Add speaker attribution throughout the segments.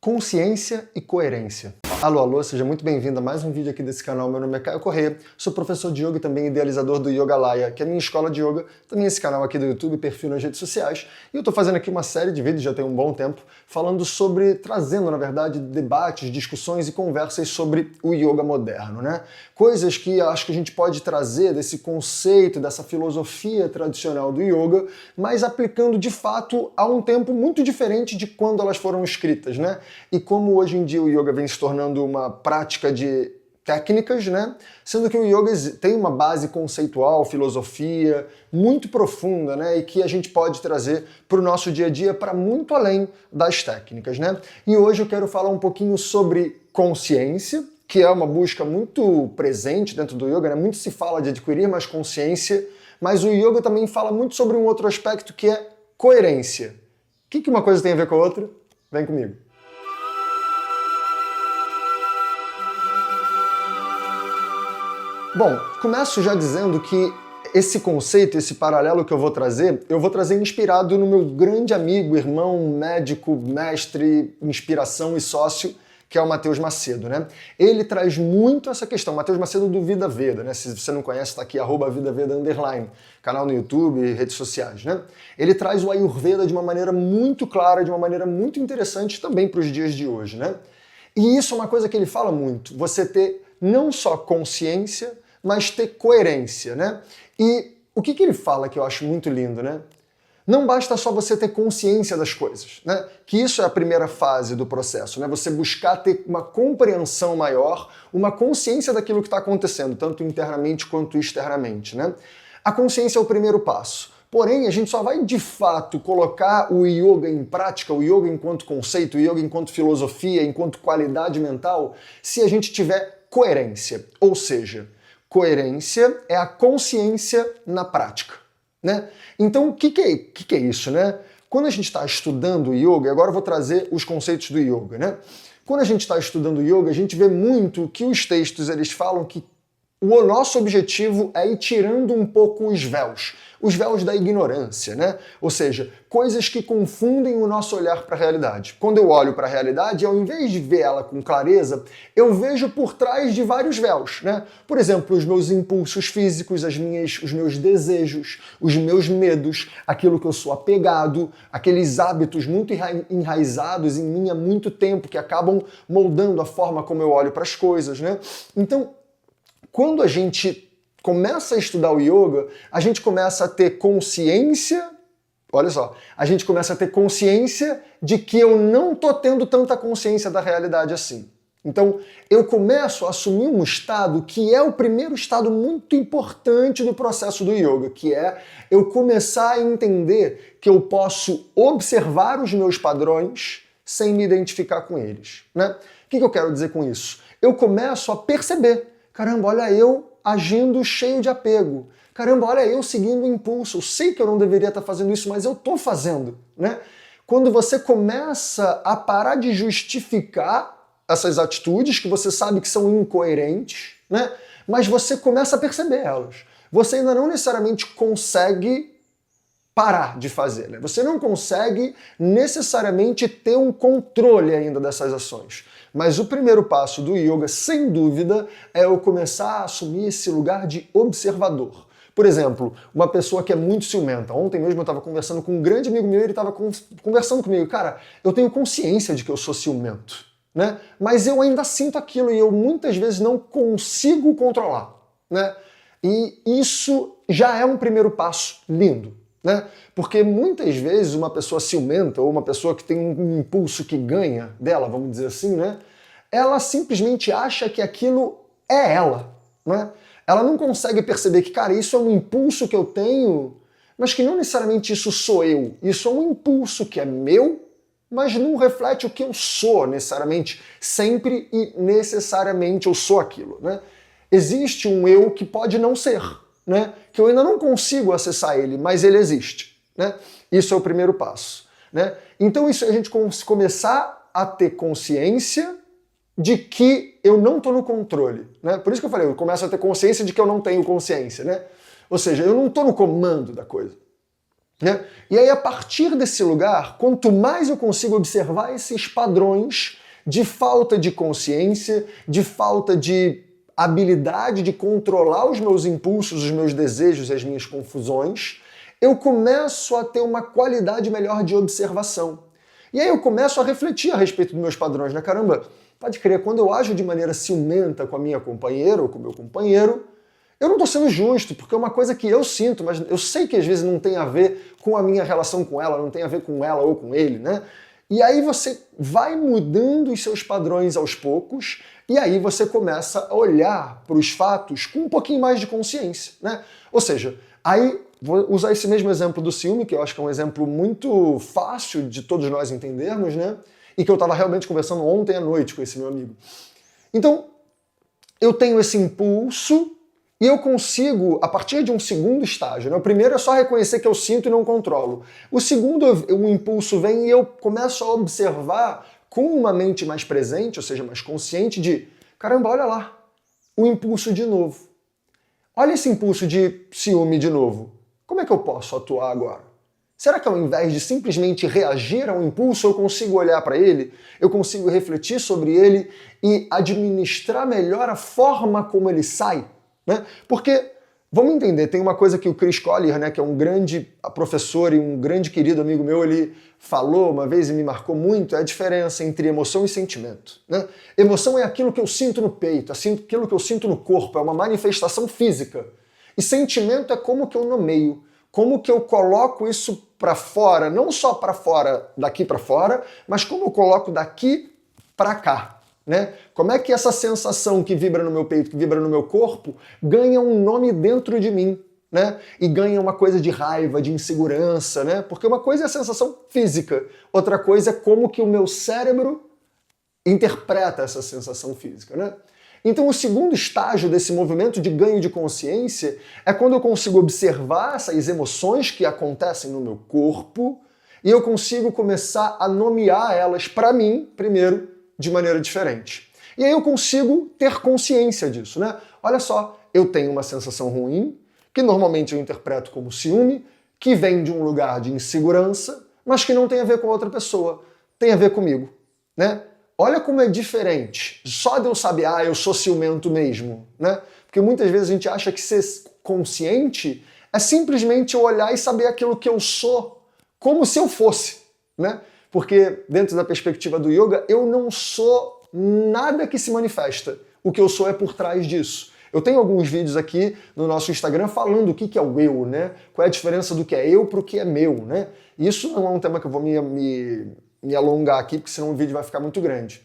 Speaker 1: Consciência e coerência. Alô, alô, seja muito bem-vindo a mais um vídeo aqui desse canal. Meu nome é Caio Corrêa, sou professor de yoga e também idealizador do Yogalaya, que é a minha escola de yoga, também esse canal aqui do YouTube, perfil nas redes sociais. E eu tô fazendo aqui uma série de vídeos, já tem um bom tempo, trazendo, na verdade, debates, discussões e conversas sobre o yoga moderno, né? Coisas que acho que a gente pode trazer desse conceito, dessa filosofia tradicional do yoga, mas aplicando de fato a um tempo muito diferente de quando elas foram escritas, né? E como hoje em dia o yoga vem se tornando uma prática de técnicas, né? Sendo que o yoga tem uma base conceitual, filosofia muito profunda, né? E que a gente pode trazer para o nosso dia a dia para muito além das técnicas, né? E hoje eu quero falar um pouquinho sobre consciência, que é uma busca muito presente dentro do yoga, né? Muito se fala de adquirir mais consciência, mas o yoga também fala muito sobre um outro aspecto que é coerência. O que uma coisa tem a ver com a outra? Vem comigo. Bom, começo já dizendo que esse conceito, esse paralelo que eu vou trazer inspirado no meu grande amigo, irmão, médico, mestre, inspiração e sócio, que é o Matheus Macedo, né? Ele traz muito essa questão, Matheus Macedo do Vida Veda, né? Se você não conhece, tá aqui, @VidaVeda_, canal no YouTube e redes sociais, né? Ele traz o Ayurveda de uma maneira muito clara, de uma maneira muito interessante também para os dias de hoje, né? E isso é uma coisa que ele fala muito, você ter não só consciência, mas ter coerência, né? E o que ele fala que eu acho muito lindo, né? Não basta só você ter consciência das coisas, né? Que isso é a primeira fase do processo, né? Você buscar ter uma compreensão maior, uma consciência daquilo que está acontecendo, tanto internamente quanto externamente, né? A consciência é o primeiro passo. Porém, a gente só vai de fato colocar o yoga em prática, o yoga enquanto conceito, o yoga enquanto filosofia, enquanto qualidade mental, se a gente tiver coerência. Ou seja, coerência é a consciência na prática, né? Então, o que é isso, né? Quando a gente está estudando yoga, agora eu vou trazer os conceitos do yoga, né? Quando a gente está estudando yoga, a gente vê muito que os textos eles falam que o nosso objetivo é ir tirando um pouco os véus da ignorância, né? Ou seja, coisas que confundem o nosso olhar para a realidade. Quando eu olho para a realidade, ao invés de ver ela com clareza, eu vejo por trás de vários véus, né? Por exemplo, os meus impulsos físicos, os meus desejos, os meus medos, aquilo que eu sou apegado, aqueles hábitos muito enraizados em mim há muito tempo que acabam moldando a forma como eu olho para as coisas, né? Então, quando a gente começa a estudar o yoga, a gente começa a ter consciência, olha só, a gente começa a ter consciência de que eu não tô tendo tanta consciência da realidade assim. Então, eu começo a assumir um estado que é o primeiro estado muito importante do processo do yoga, que é eu começar a entender que eu posso observar os meus padrões sem me identificar com eles, né? O que eu quero dizer com isso? Eu começo a perceber, caramba, olha eu agindo cheio de apego. Caramba, olha eu seguindo o impulso. Eu sei que eu não deveria estar fazendo isso, mas eu estou fazendo, né? Quando você começa a parar de justificar essas atitudes que você sabe que são incoerentes, né? Mas você começa a perceber elas. Você ainda não necessariamente consegue parar de fazer, né? Você não consegue necessariamente ter um controle ainda dessas ações. Mas o primeiro passo do yoga, sem dúvida, é eu começar a assumir esse lugar de observador. Por exemplo, uma pessoa que é muito ciumenta. Ontem mesmo eu estava conversando com um grande amigo meu e ele estava conversando comigo. Cara, eu tenho consciência de que eu sou ciumento, né? Mas eu ainda sinto aquilo e eu muitas vezes não consigo controlar, né? E isso já é um primeiro passo lindo, né? Porque muitas vezes uma pessoa ciumenta ou uma pessoa que tem um impulso que ganha dela, vamos dizer assim, né? Ela simplesmente acha que aquilo é ela, né? Ela não consegue perceber que, cara, isso é um impulso que eu tenho, mas que não necessariamente isso sou eu. Isso é um impulso que é meu, mas não reflete o que eu sou necessariamente, sempre e necessariamente eu sou aquilo, né? Existe um eu que pode não ser, né? Que eu ainda não consigo acessar ele, mas ele existe, né? Isso é o primeiro passo, né? Então isso é a gente começar a ter consciência de que eu não estou no controle, né? Por isso que eu falei, eu começo a ter consciência de que eu não tenho consciência, né? Ou seja, eu não estou no comando da coisa. né? E aí, a partir desse lugar, quanto mais eu consigo observar esses padrões de falta de consciência, de falta de habilidade de controlar os meus impulsos, os meus desejos e as minhas confusões, eu começo a ter uma qualidade melhor de observação. E aí eu começo a refletir a respeito dos meus padrões, né? Caramba, pode crer, quando eu ajo de maneira ciumenta com a minha companheira ou com o meu companheiro, eu não estou sendo justo, porque é uma coisa que eu sinto, mas eu sei que às vezes não tem a ver com a minha relação com ela, não tem a ver com ela ou com ele, né? E aí você vai mudando os seus padrões aos poucos, e aí você começa a olhar para os fatos com um pouquinho mais de consciência, né? Ou seja, aí vou usar esse mesmo exemplo do ciúme, que eu acho que é um exemplo muito fácil de todos nós entendermos, né? E que eu estava realmente conversando ontem à noite com esse meu amigo. Então, eu tenho esse impulso e eu consigo, a partir de um segundo estágio, né? O primeiro é só reconhecer que eu sinto e não controlo. O segundo, o impulso vem e eu começo a observar com uma mente mais presente, ou seja, mais consciente de, caramba, olha lá, o impulso de novo. Olha esse impulso de ciúme de novo. Como é que eu posso atuar agora? Será que ao invés de simplesmente reagir ao impulso, eu consigo olhar para ele, eu consigo refletir sobre ele e administrar melhor a forma como ele sai? Né? Porque, vamos entender, tem uma coisa que o Chris Collier, né, que é um grande professor e um grande querido amigo meu, ele falou uma vez e me marcou muito, é a diferença entre emoção e sentimento. Né? Emoção é aquilo que eu sinto no peito, aquilo que eu sinto no corpo, é uma manifestação física. E sentimento é como que eu nomeio, como que eu coloco isso para fora, não só para fora, daqui para fora, mas como eu coloco daqui para cá. Né? Como é que essa sensação que vibra no meu peito, que vibra no meu corpo, ganha um nome dentro de mim, né? E ganha uma coisa de raiva, de insegurança, né? Porque uma coisa é a sensação física, outra coisa é como que o meu cérebro interpreta essa sensação física, né? Então o segundo estágio desse movimento de ganho de consciência é quando eu consigo observar essas emoções que acontecem no meu corpo e eu consigo começar a nomear elas para mim, primeiro, de maneira diferente. E aí eu consigo ter consciência disso, né? Olha só, eu tenho uma sensação ruim, que normalmente eu interpreto como ciúme, que vem de um lugar de insegurança, mas que não tem a ver com a outra pessoa, tem a ver comigo, né? Olha como é diferente. Só de eu saber, eu sou ciumento mesmo, né? Porque muitas vezes a gente acha que ser consciente é simplesmente eu olhar e saber aquilo que eu sou, como se eu fosse, né? Porque dentro da perspectiva do yoga, eu não sou nada que se manifesta. O que eu sou é por trás disso. Eu tenho alguns vídeos aqui no nosso Instagram falando o que é o eu, né? Qual é a diferença do que é eu para o que é meu, né? E isso não é um tema que eu vou me alongar aqui, porque senão o vídeo vai ficar muito grande.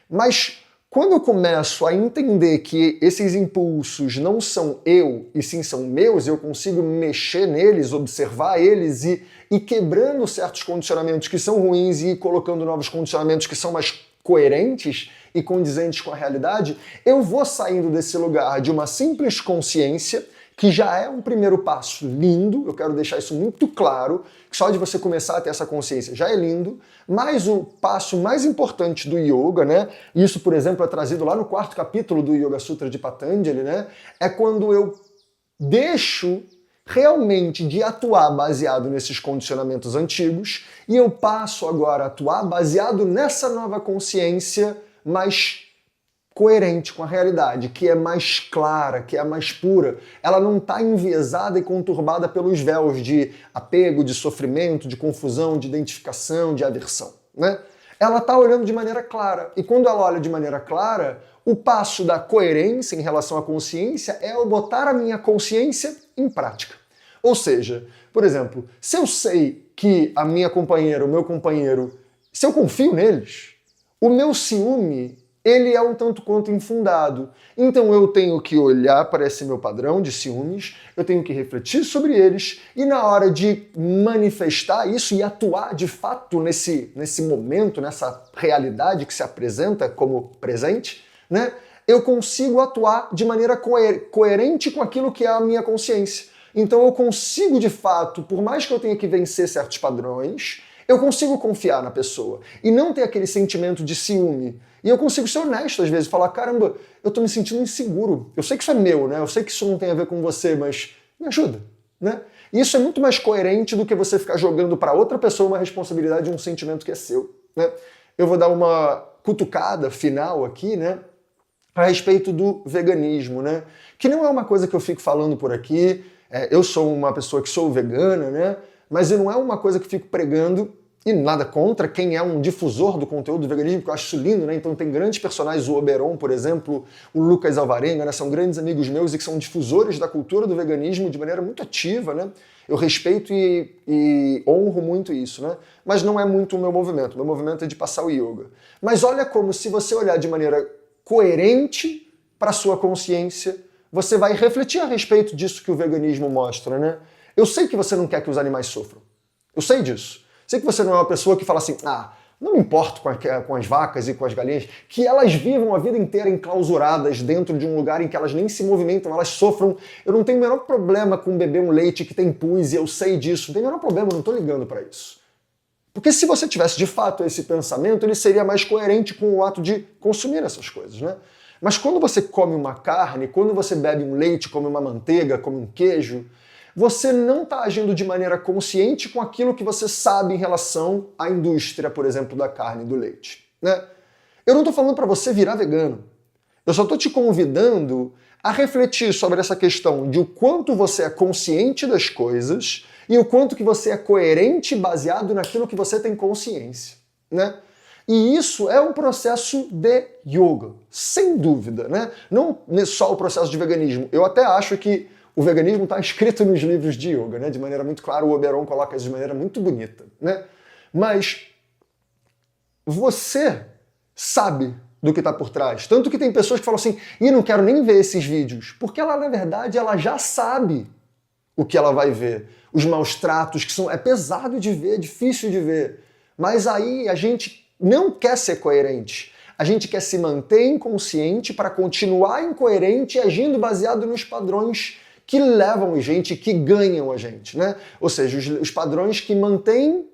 Speaker 1: Mas quando eu começo a entender que esses impulsos não são eu, e sim são meus, eu consigo mexer neles, observar eles e quebrando certos condicionamentos que são ruins e colocando novos condicionamentos que são mais coerentes e condizentes com a realidade, eu vou saindo desse lugar de uma simples consciência, que já é um primeiro passo lindo, eu quero deixar isso muito claro, que só de você começar a ter essa consciência já é lindo, mas o passo mais importante do yoga, né? Isso, por exemplo, é trazido lá no 4º capítulo do Yoga Sutra de Patanjali, né? É quando eu deixo realmente de atuar baseado nesses condicionamentos antigos e eu passo agora a atuar baseado nessa nova consciência mais coerente com a realidade, que é mais clara, que é mais pura. Ela não está enviesada e conturbada pelos véus de apego, de sofrimento, de confusão, de identificação, de aversão, né? Ela está olhando de maneira clara. E quando ela olha de maneira clara, o passo da coerência em relação à consciência é eu botar a minha consciência em prática. Ou seja, por exemplo, se eu sei que a minha companheira, o meu companheiro, se eu confio neles, o meu ciúme ele é um tanto quanto infundado. Então eu tenho que olhar para esse meu padrão de ciúmes, eu tenho que refletir sobre eles e na hora de manifestar isso e atuar de fato nesse momento, nessa realidade que se apresenta como presente, né, eu consigo atuar de maneira coerente com aquilo que é a minha consciência. Então eu consigo de fato, por mais que eu tenha que vencer certos padrões, eu consigo confiar na pessoa e não ter aquele sentimento de ciúme. E eu consigo ser honesto às vezes, falar, caramba, eu tô me sentindo inseguro. Eu sei que isso é meu, né? Eu sei que isso não tem a ver com você, mas me ajuda, né? E isso é muito mais coerente do que você ficar jogando para outra pessoa uma responsabilidade de um sentimento que é seu, né? Eu vou dar uma cutucada final aqui, né, a respeito do veganismo, né? Que não é uma coisa que eu fico falando por aqui. Eu sou uma pessoa que sou vegana, né? Mas não é uma coisa que eu fico pregando, e nada contra quem é um difusor do conteúdo do veganismo, porque eu acho isso lindo, né? Então tem grandes personagens, o Oberon, por exemplo, o Lucas Alvarenga, né? São grandes amigos meus e que são difusores da cultura do veganismo de maneira muito ativa, né? Eu respeito e honro muito isso, né? Mas não é muito o meu movimento. O meu movimento é de passar o yoga. Mas olha como, se você olhar de maneira coerente para a sua consciência, você vai refletir a respeito disso que o veganismo mostra, né? Eu sei que você não quer que os animais sofram. Eu sei disso. Sei que você não é uma pessoa que fala assim, não me importo com as vacas e com as galinhas, que elas vivam a vida inteira enclausuradas dentro de um lugar em que elas nem se movimentam, elas sofram. Eu não tenho o menor problema com beber um leite que tem pus, e eu sei disso. Não tem o menor problema, eu não estou ligando para isso. Porque se você tivesse de fato esse pensamento, ele seria mais coerente com o ato de consumir essas coisas, né? Mas quando você come uma carne, quando você bebe um leite, come uma manteiga, come um queijo, você não está agindo de maneira consciente com aquilo que você sabe em relação à indústria, por exemplo, da carne e do leite, né? Eu não estou falando para você virar vegano. Eu só estou te convidando a refletir sobre essa questão de o quanto você é consciente das coisas e o quanto que você é coerente baseado naquilo que você tem consciência, né? E isso é um processo de yoga, sem dúvida, né? Não só o processo de veganismo. Eu até acho que o veganismo está escrito nos livros de yoga, né? De maneira muito clara, o Oberon coloca isso de maneira muito bonita, né? Mas você sabe do que está por trás. Tanto que tem pessoas que falam assim, não quero nem ver esses vídeos. Porque ela, na verdade, ela já sabe o que ela vai ver. Os maus tratos, que é pesado de ver, difícil de ver. Mas aí a gente não quer ser coerente. A gente quer se manter inconsciente para continuar incoerente e agindo baseado nos padrões que levam a gente, que ganham a gente, né? Ou seja, os padrões que mantêm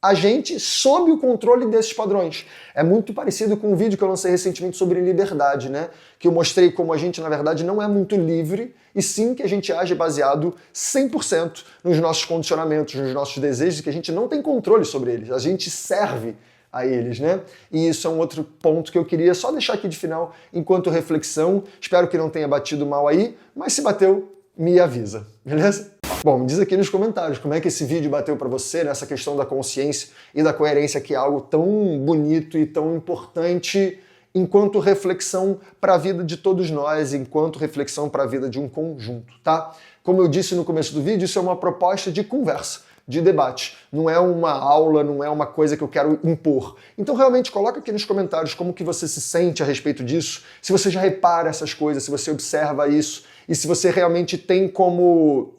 Speaker 1: a gente sob o controle desses padrões. É muito parecido com um vídeo que eu lancei recentemente sobre liberdade, né? Que eu mostrei como a gente, na verdade, não é muito livre, e sim que a gente age baseado 100% nos nossos condicionamentos, nos nossos desejos, e que a gente não tem controle sobre eles. A gente serve a eles, né? E isso é um outro ponto que eu queria só deixar aqui de final enquanto reflexão. Espero que não tenha batido mal aí, mas se bateu, me avisa, beleza? Bom, me diz aqui nos comentários como é que esse vídeo bateu para você nessa questão da consciência e da coerência, que é algo tão bonito e tão importante enquanto reflexão para a vida de todos nós, enquanto reflexão para a vida de um conjunto, tá? Como eu disse no começo do vídeo, isso é uma proposta de conversa, de debate. Não é uma aula, não é uma coisa que eu quero impor. Então realmente coloca aqui nos comentários como que você se sente a respeito disso, se você já repara essas coisas, se você observa isso e se você realmente tem como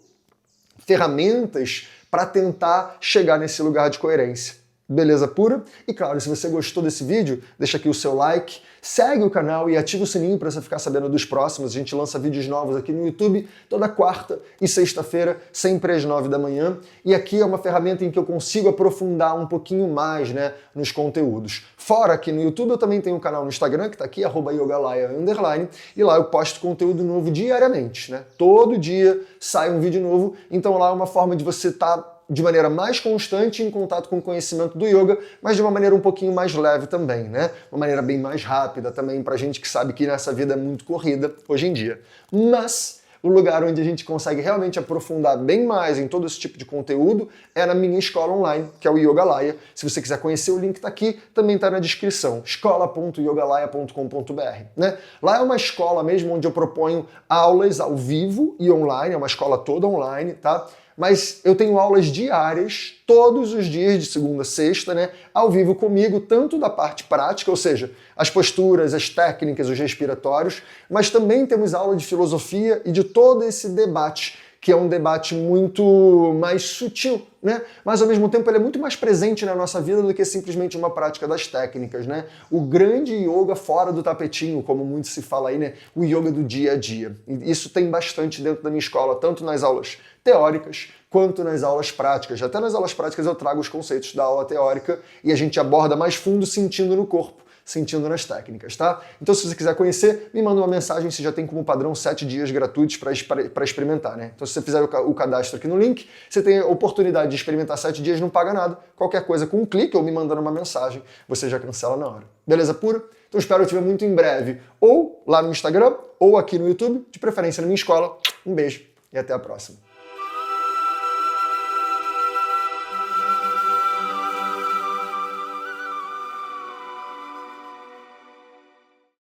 Speaker 1: ferramentas para tentar chegar nesse lugar de coerência. Beleza pura? E claro, se você gostou desse vídeo, deixa aqui o seu like, segue o canal e ativa o sininho para você ficar sabendo dos próximos. A gente lança vídeos novos aqui no YouTube toda quarta e sexta-feira, sempre às 9 da manhã. E aqui é uma ferramenta em que eu consigo aprofundar um pouquinho mais, né, nos conteúdos. Fora aqui no YouTube, eu também tenho um canal no Instagram, que está aqui, @yogalaia_, e lá eu posto conteúdo novo diariamente, né? Todo dia sai um vídeo novo, então lá é uma forma de você estar de maneira mais constante em contato com o conhecimento do yoga, mas de uma maneira um pouquinho mais leve também, né? Uma maneira bem mais rápida também pra gente que sabe que nessa vida é muito corrida hoje em dia. Mas o lugar onde a gente consegue realmente aprofundar bem mais em todo esse tipo de conteúdo é na minha escola online, que é o Yogalaia. Se você quiser conhecer, o link tá aqui, também tá na descrição, escola.yogalaia.com.br, né? Lá é uma escola mesmo onde eu proponho aulas ao vivo e online, é uma escola toda online, tá? Mas eu tenho aulas diárias, todos os dias, de segunda a sexta, né, ao vivo comigo, tanto da parte prática, ou seja, as posturas, as técnicas, os respiratórios, mas também temos aula de filosofia e de todo esse debate, que é um debate muito mais sutil, né? Mas ao mesmo tempo ele é muito mais presente na nossa vida do que simplesmente uma prática das técnicas, né? O grande yoga fora do tapetinho, como muito se fala aí, né? O yoga do dia a dia. E isso tem bastante dentro da minha escola, tanto nas aulas teóricas quanto nas aulas práticas. Até nas aulas práticas eu trago os conceitos da aula teórica e a gente aborda mais fundo sentindo no corpo, sentindo nas técnicas, tá? Então se você quiser conhecer, me manda uma mensagem, você já tem como padrão 7 dias gratuitos para experimentar, né? Então se você fizer o cadastro aqui no link, você tem a oportunidade de experimentar 7 dias, não paga nada, qualquer coisa com um clique ou me mandando uma mensagem, você já cancela na hora. Beleza pura? Então espero te ver muito em breve, ou lá no Instagram, ou aqui no YouTube, de preferência na minha escola. Um beijo e até a próxima.